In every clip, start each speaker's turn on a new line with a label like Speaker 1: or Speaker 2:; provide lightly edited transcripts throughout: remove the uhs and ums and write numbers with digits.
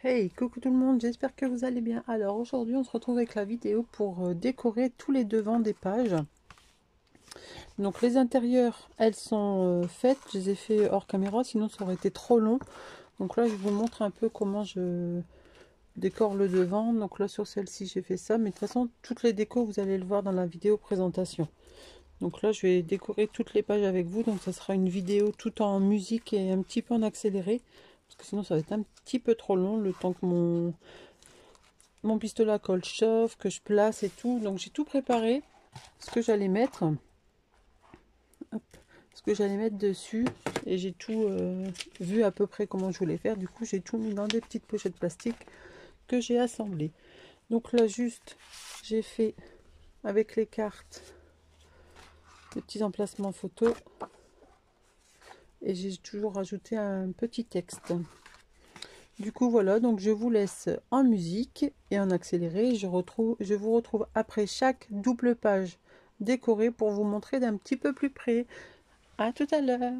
Speaker 1: Hey, coucou tout le monde, j'espère que vous allez bien. Alors aujourd'hui on se retrouve avec la vidéo pour décorer tous les devants des pages. Donc les intérieurs, elles sont faites, je les ai fait hors caméra, sinon ça aurait été trop long. Donc là je vous montre un peu comment je décore le devant. Donc là sur celle-ci j'ai fait ça, mais de toute façon toutes les décos vous allez le voir dans la vidéo présentation. Donc là je vais décorer toutes les pages avec vous, donc ça sera une vidéo tout en musique et un petit peu en accéléré. Parce que sinon ça va être un petit peu trop long le temps que mon pistolet à colle chauffe, que je place et tout. Donc j'ai tout préparé, ce que j'allais mettre. Hop, ce que j'allais mettre dessus. Et j'ai tout vu à peu près comment je voulais faire. Du coup j'ai tout mis dans des petites pochettes plastiques que j'ai assemblées. Donc là juste j'ai fait avec les cartes des petits emplacements photos. Et j'ai toujours rajouté un petit texte. Du coup voilà, donc je vous laisse en musique et en accéléré. Je vous retrouve après chaque double page décorée pour vous montrer d'un petit peu plus près. À tout à l'heure.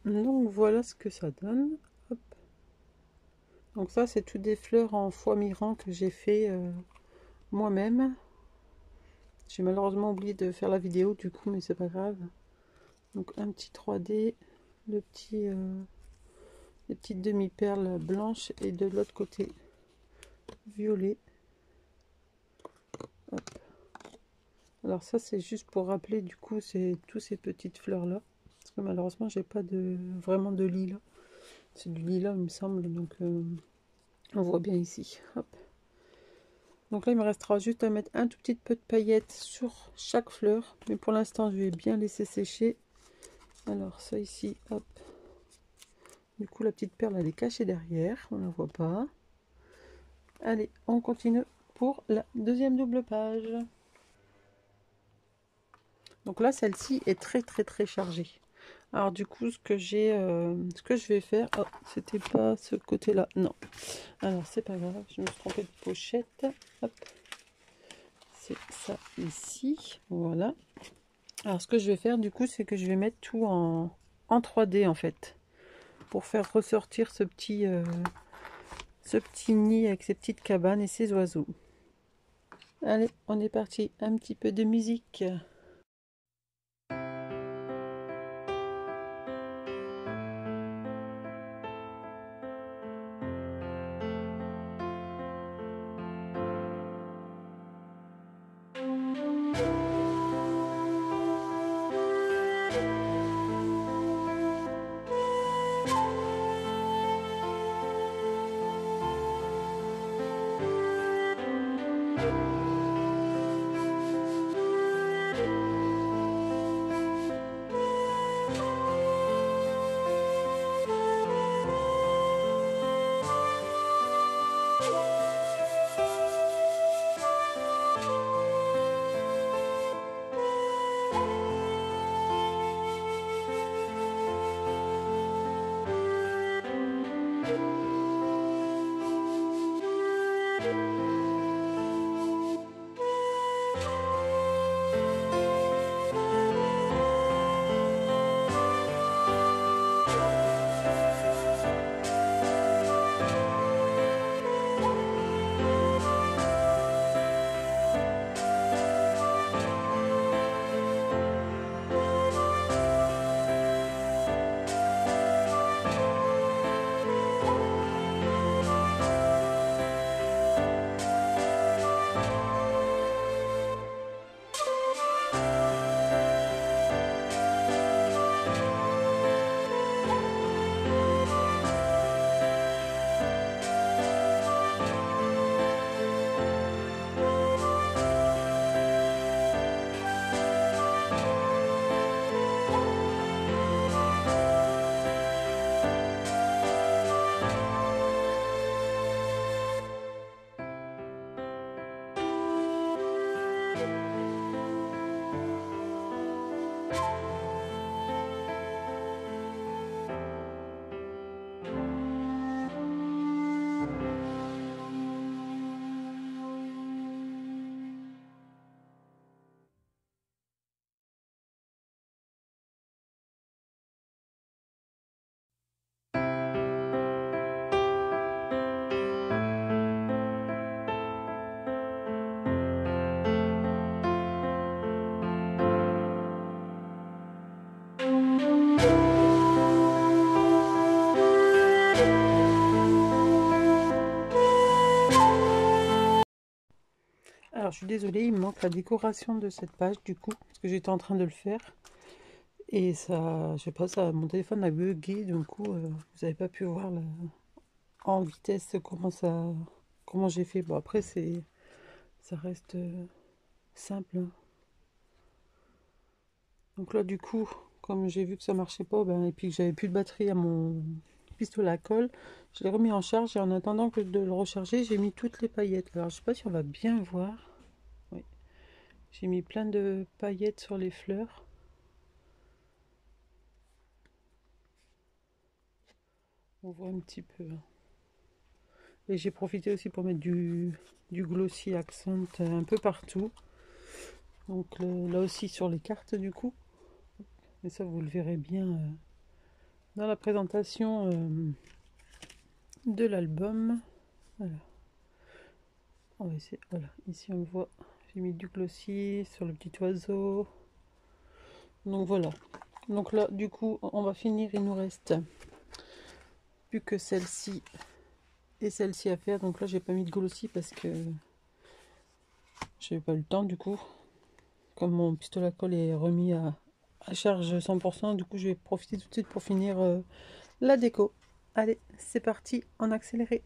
Speaker 1: Donc voilà ce que ça donne. Hop. Donc ça c'est toutes des fleurs en foie mirant que j'ai fait moi-même. J'ai malheureusement oublié de faire la vidéo du coup, mais c'est pas grave. Donc un petit 3D, le petit, les petites demi-perles blanches et de l'autre côté violet. Hop. Alors ça c'est juste pour rappeler du coup c'est tous ces petites fleurs là. Parce que malheureusement j'ai pas vraiment de lilas. C'est du lilas il me semble, donc on voit bien ici. Hop. Donc là il me restera juste à mettre un tout petit peu de paillettes sur chaque fleur. Mais pour l'instant je vais bien laisser sécher. Alors ça ici, hop. Du coup la petite perle elle est cachée derrière, on la voit pas. Allez, on continue pour la deuxième double page. Donc là celle-ci est très chargée. Alors du coup ce que je vais faire, oh c'était pas ce côté là, non, alors c'est pas grave, je me suis trompée de pochette. Hop, c'est ça ici, voilà. Alors ce que je vais faire du coup c'est que je vais mettre tout en 3D en fait, pour faire ressortir ce petit nid avec ses petites cabanes et ses oiseaux. Allez, on est parti, un petit peu de musique. Alors je suis désolée, il me manque la décoration de cette page du coup, parce que j'étais en train de le faire. Et ça, je sais pas, ça, mon téléphone a bugué, du coup, vous n'avez pas pu voir en vitesse comment j'ai fait. Bon après ça reste simple, hein. Donc là du coup, comme j'ai vu que ça marchait pas, ben, et puis que j'avais plus de batterie à mon pistolet à colle, je l'ai remis en charge et en attendant que de le recharger, j'ai mis toutes les paillettes. Alors je sais pas si on va bien voir. Oui. J'ai mis plein de paillettes sur les fleurs. On voit un petit peu. Et j'ai profité aussi pour mettre du glossy accent un peu partout. Donc là aussi sur les cartes du coup. Et ça vous le verrez bien dans la présentation de l'album. Voilà. On va essayer. Voilà, ici on le voit. J'ai mis du glossy sur le petit oiseau. Donc voilà. Donc là, du coup, on va finir. Il nous reste plus que celle-ci et celle-ci à faire. Donc là, j'ai pas mis de glossy parce que j'avais pas eu le temps du coup. Comme mon pistolet à colle est remis à charge 100%, du coup, je vais profiter tout de suite pour finir la déco. Allez, c'est parti en accéléré.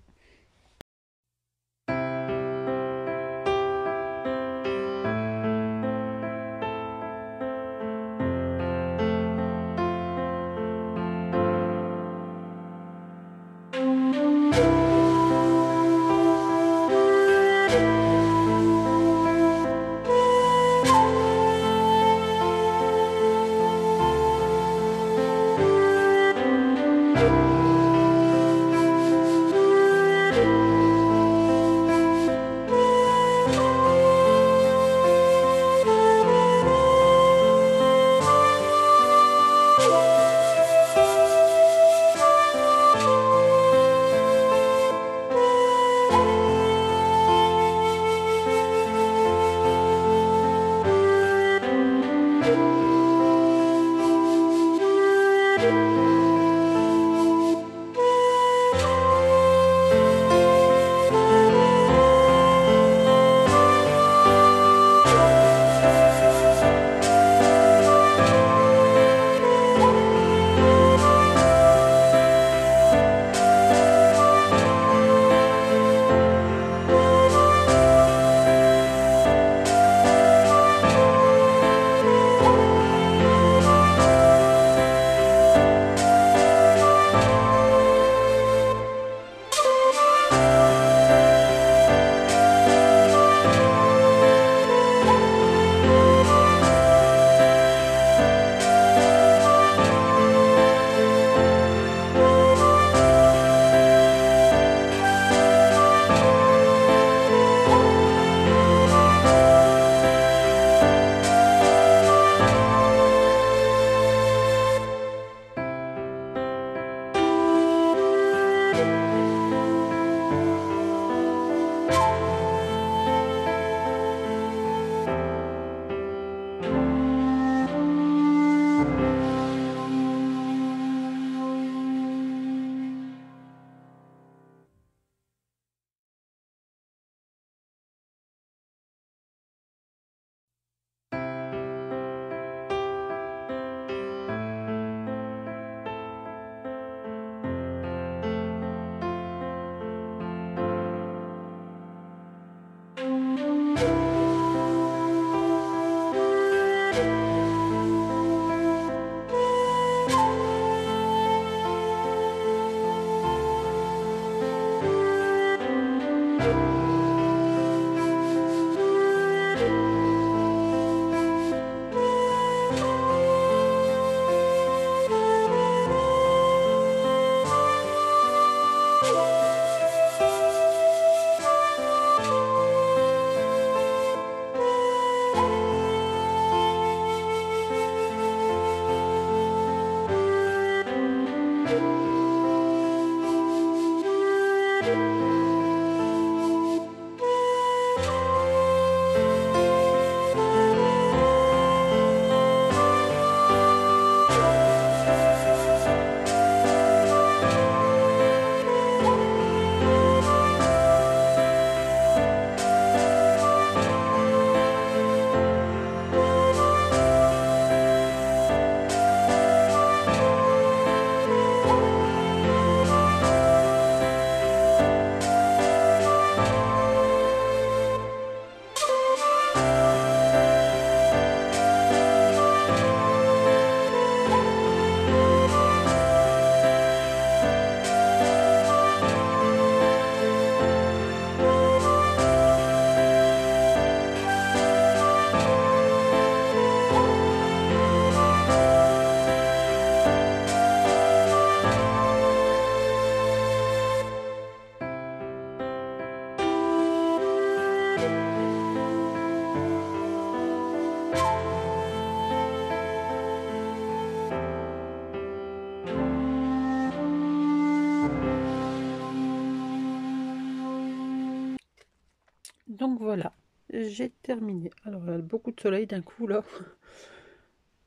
Speaker 1: Donc voilà, j'ai terminé. Alors là, beaucoup de soleil d'un coup là.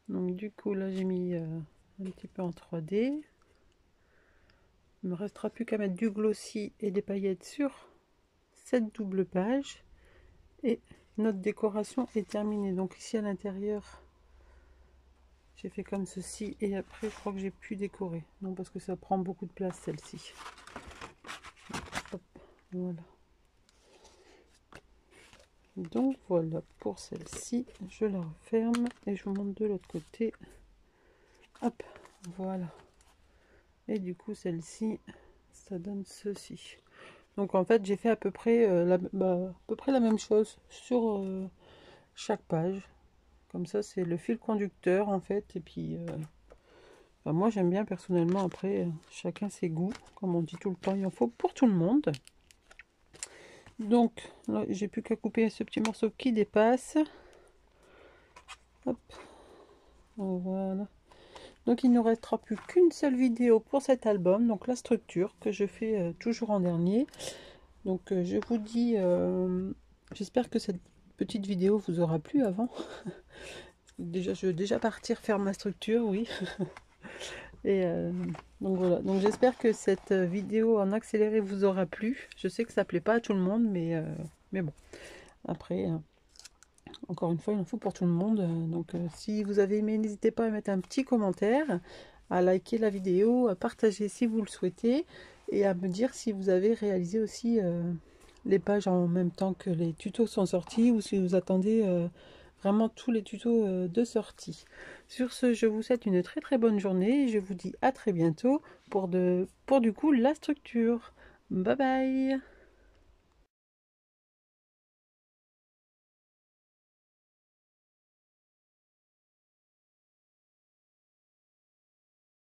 Speaker 1: Donc du coup là j'ai mis un petit peu en 3D. Il me restera plus qu'à mettre du glossy et des paillettes sur cette double page et notre décoration est terminée. Donc ici à l'intérieur j'ai fait comme ceci et après je crois que j'ai pu décorer. Non, parce que ça prend beaucoup de place celle-ci. Voilà. Donc voilà pour celle-ci. Je la referme et je vous montre de l'autre côté. Hop, voilà. Et du coup celle-ci, ça donne ceci. Donc en fait j'ai fait à peu près, à peu près la même chose sur chaque page. Comme ça c'est le fil conducteur en fait. Et puis moi j'aime bien personnellement. Après chacun ses goûts. Comme on dit tout le temps, il en faut pour tout le monde. Donc là j'ai plus qu'à couper ce petit morceau qui dépasse. Hop. Voilà. Donc il ne nous restera plus qu'une seule vidéo pour cet album, donc la structure que je fais toujours en dernier. Donc je vous dis, j'espère que cette petite vidéo vous aura plu avant. Déjà, je vais déjà partir faire ma structure, oui. Et donc voilà, donc j'espère que cette vidéo en accéléré vous aura plu. Je sais que ça plaît pas à tout le monde, mais bon, après... Encore une fois, il en faut pour tout le monde. Donc si vous avez aimé, n'hésitez pas à mettre un petit commentaire, à liker la vidéo, à partager si vous le souhaitez, et à me dire si vous avez réalisé aussi les pages en même temps que les tutos sont sortis, ou si vous attendez vraiment tous les tutos de sortie. Sur ce, je vous souhaite une très très bonne journée, et je vous dis à très bientôt pour du coup la structure. Bye bye!